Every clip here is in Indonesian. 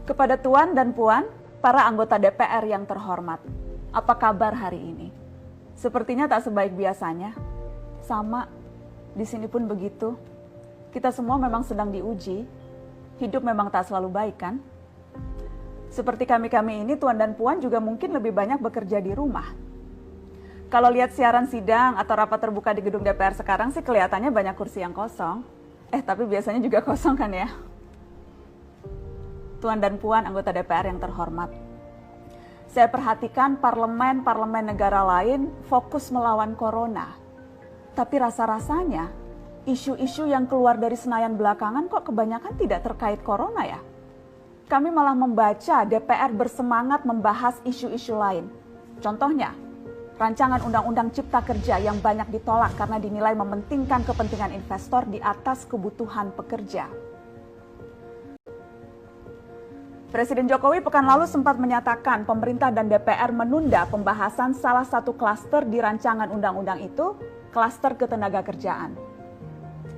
Kepada Tuan dan Puan, para anggota DPR yang terhormat, apa kabar hari ini? Sepertinya tak sebaik biasanya. Sama, di sini pun begitu. Kita semua memang sedang diuji. Hidup memang tak selalu baik, kan? Seperti kami-kami ini, Tuan dan Puan juga mungkin lebih banyak bekerja di rumah. Kalau lihat siaran sidang atau rapat terbuka di gedung DPR sekarang sih kelihatannya banyak kursi yang kosong. Tapi biasanya juga kosong kan ya? Tuan dan Puan anggota DPR yang terhormat. Saya perhatikan parlemen-parlemen negara lain fokus melawan corona. Tapi rasa-rasanya isu-isu yang keluar dari Senayan belakangan kok kebanyakan tidak terkait corona ya? Kami malah membaca DPR bersemangat membahas isu-isu lain. Contohnya, rancangan Undang-Undang Cipta Kerja yang banyak ditolak karena dinilai mementingkan kepentingan investor di atas kebutuhan pekerja. Presiden Jokowi pekan lalu sempat menyatakan pemerintah dan DPR menunda pembahasan salah satu klaster di rancangan undang-undang itu, klaster ketenagakerjaan.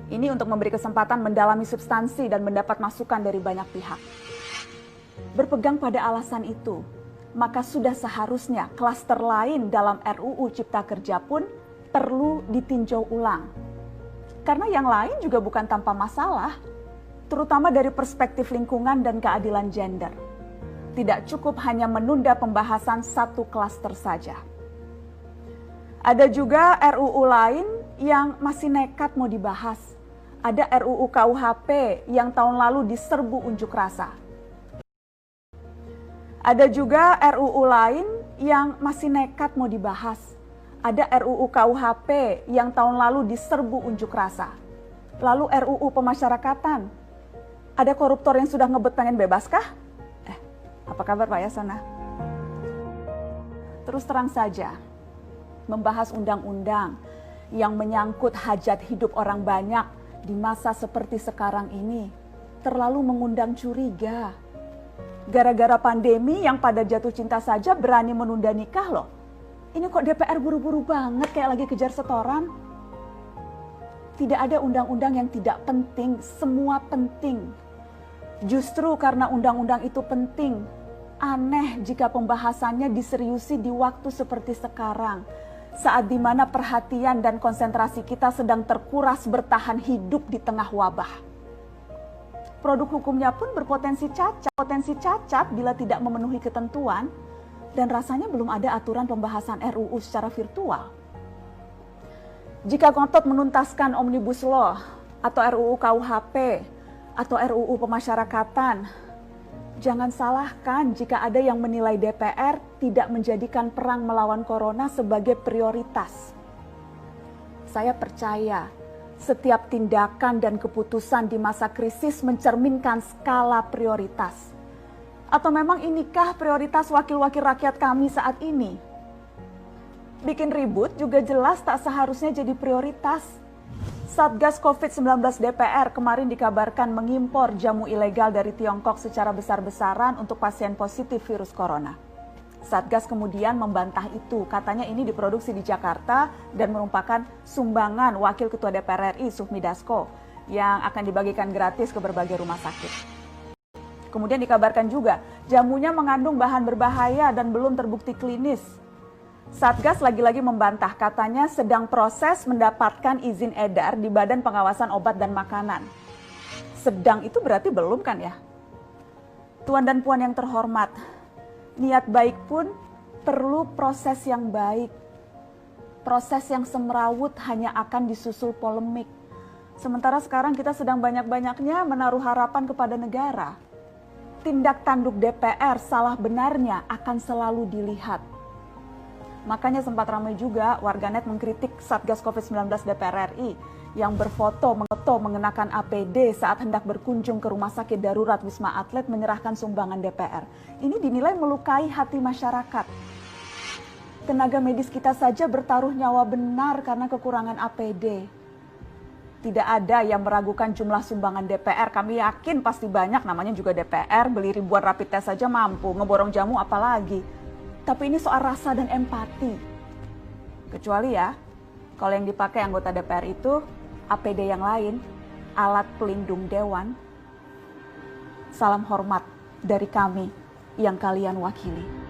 Ini untuk memberi kesempatan mendalami substansi dan mendapat masukan dari banyak pihak. Berpegang pada alasan itu, maka sudah seharusnya klaster lain dalam RUU Cipta Kerja pun perlu ditinjau ulang. Karena yang lain juga bukan tanpa masalah, terutama dari perspektif lingkungan dan keadilan gender. Tidak cukup hanya menunda pembahasan satu klaster saja. Ada juga RUU lain yang masih nekat mau dibahas. Ada RUU KUHP yang tahun lalu diserbu unjuk rasa. Ada juga RUU lain yang masih nekat mau dibahas. Ada RUU KUHP yang tahun lalu diserbu unjuk rasa. Lalu RUU pemasyarakatan. Ada koruptor yang sudah ngebet pengen bebas kah? Apa kabar Pak Yasona? Terus terang saja, membahas undang-undang yang menyangkut hajat hidup orang banyak di masa seperti sekarang ini terlalu mengundang curiga. Gara-gara pandemi yang pada jatuh cinta saja berani menunda nikah loh. Ini kok DPR buru-buru banget kayak lagi kejar setoran? Tidak ada undang-undang yang tidak penting, semua penting. Justru karena undang-undang itu penting, aneh jika pembahasannya diseriusi di waktu seperti sekarang, saat dimana perhatian dan konsentrasi kita sedang terkuras bertahan hidup di tengah wabah. Produk hukumnya pun berpotensi cacat bila tidak memenuhi ketentuan, dan rasanya belum ada aturan pembahasan RUU secara virtual. Jika ngotot menuntaskan Omnibus Law atau RUU KUHP atau RUU pemasyarakatan, jangan salahkan jika ada yang menilai DPR tidak menjadikan perang melawan corona sebagai prioritas. Saya percaya setiap tindakan dan keputusan di masa krisis mencerminkan skala prioritas. Atau memang inikah prioritas wakil-wakil rakyat kami saat ini? Bikin ribut juga jelas tak seharusnya jadi prioritas. Satgas COVID-19 DPR kemarin dikabarkan mengimpor jamu ilegal dari Tiongkok secara besar-besaran untuk pasien positif virus corona. Satgas kemudian membantah itu, katanya ini diproduksi di Jakarta dan merupakan sumbangan Wakil Ketua DPR RI Sufmi Dasko yang akan dibagikan gratis ke berbagai rumah sakit. Kemudian dikabarkan juga jamunya mengandung bahan berbahaya dan belum terbukti klinis. Satgas lagi-lagi membantah, katanya sedang proses mendapatkan izin edar di Badan Pengawasan Obat dan Makanan. Sedang itu berarti belum kan ya? Tuan dan Puan yang terhormat, niat baik pun perlu proses yang baik. Proses yang semrawut hanya akan disusul polemik. Sementara sekarang kita sedang banyak-banyaknya menaruh harapan kepada negara. Tindak tanduk DPR salah benarnya akan selalu dilihat. Makanya sempat ramai juga warganet mengkritik Satgas COVID-19 DPR RI yang berfoto mengenakan APD saat hendak berkunjung ke Rumah Sakit Darurat Wisma Atlet menyerahkan sumbangan DPR. Ini dinilai melukai hati masyarakat. Tenaga medis kita saja bertaruh nyawa benar karena kekurangan APD. Tidak ada yang meragukan jumlah sumbangan DPR. Kami yakin pasti banyak, namanya juga DPR, beli ribuan rapid test saja mampu, ngeborong jamu apalagi. Tapi ini soal rasa dan empati. Kecuali ya, kalau yang dipakai anggota DPR itu APD yang lain, alat pelindung dewan. Salam hormat dari kami yang kalian wakili.